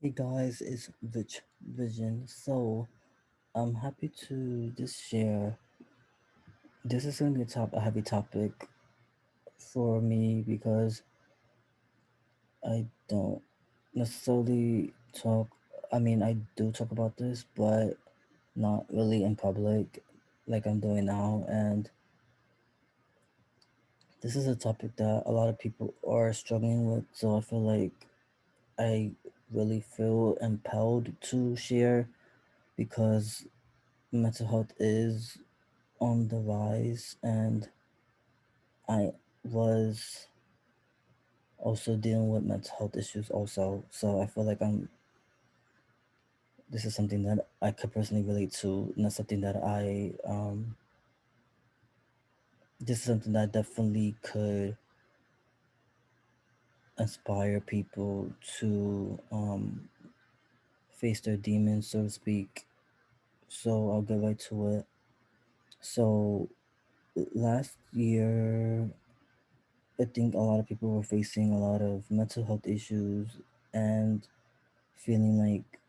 Hey guys, it's Vision. So I'm happy to just share. This is going to be a heavy topic for me because I don't necessarily talk. I mean, I do talk about this, but not really in public like I'm doing now. And this is a topic that a lot of people are struggling with. So I feel like I really feel impelled to share because mental health is on the rise, and I was also dealing with mental health issues also. So I feel like this is something that I could personally relate to, not something that this is something that definitely could inspire people to face their demons, so to speak. So I'll get right to it. So last year, I think a lot of people were facing a lot of mental health issues and feeling like,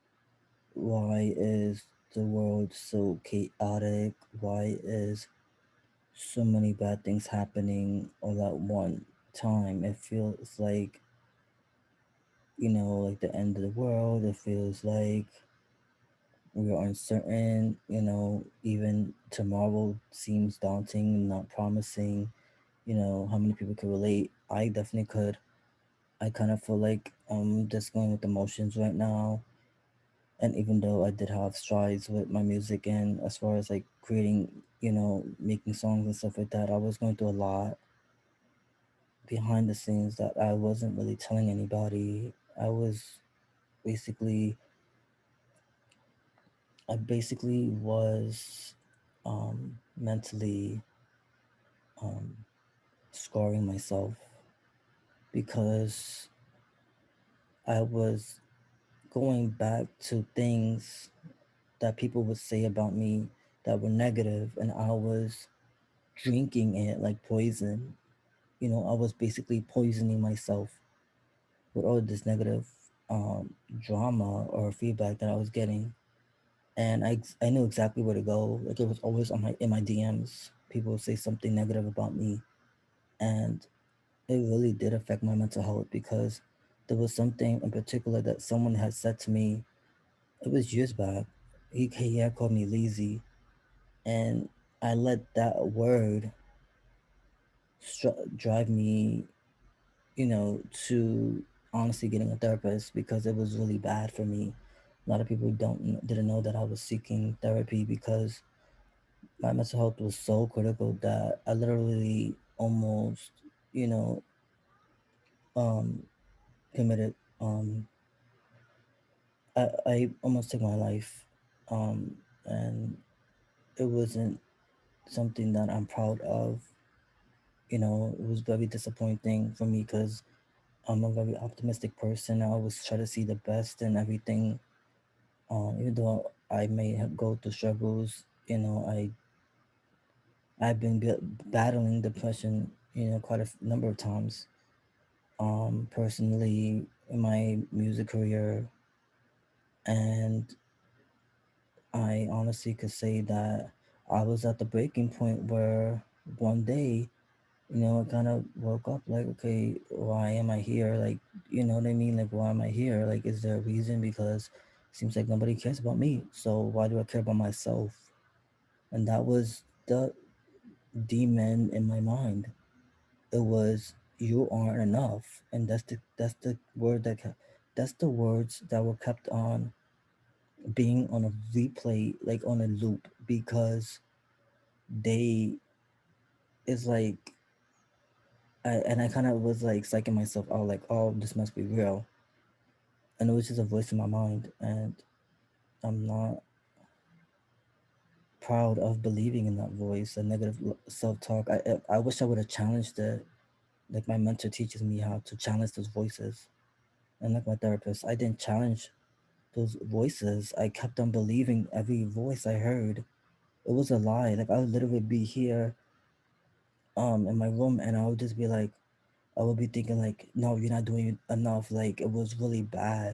why is the world so chaotic? Why is so many bad things happening all at one time? It feels like, like the end of the world. It feels like we are uncertain, even tomorrow seems daunting, not promising. How many people could relate? I definitely could. I kind of feel like I'm just going with emotions right now. And even though I did have strides with my music and as far as like creating, making songs and stuff like that, I was going through a lot behind the scenes that I wasn't really telling anybody. I was basically, I basically was mentally um, scarring myself because I was going back to things that people would say about me that were negative, and I was drinking it like poison. I was basically poisoning myself with all this negative drama or feedback that I was getting, and I knew exactly where to go. Like it was always on my in my DMs. People would say something negative about me, and it really did affect my mental health because there was something in particular that someone had said to me. It was years back. He had called me lazy, and I let that word drive me, to honestly getting a therapist because it was really bad for me. A lot of people didn't know that I was seeking therapy because my mental health was so critical that I literally almost, you know, um, committed. I almost took my life, and it wasn't something that I'm proud of. It was very disappointing for me because I'm a very optimistic person. I always try to see the best in everything. Even though I may go through struggles, I've been battling depression, quite a number of times. Personally, in my music career, and I honestly could say that I was at the breaking point where one day, I kind of woke up like, okay, why am I here? Like, you know what I mean? Like, why am I here? Like, is there a reason? Because it seems like nobody cares about me. So why do I care about myself? And that was the demon in my mind. It was, you aren't enough, and that's the word that's the words that were kept on being on a replay, like on a loop, because they is like, I kind of was like psyching myself out, like, oh, this must be real, and it was just a voice in my mind, and I'm not proud of believing in that voice, a negative self-talk. I wish I would have challenged it. Like my mentor teaches me how to challenge those voices, and like my therapist, I didn't challenge those voices. I kept on believing every voice I heard. It was a lie. Like I would literally be here in my room, and I would just be like, I would be thinking like, no, you're not doing enough. Like it was really bad.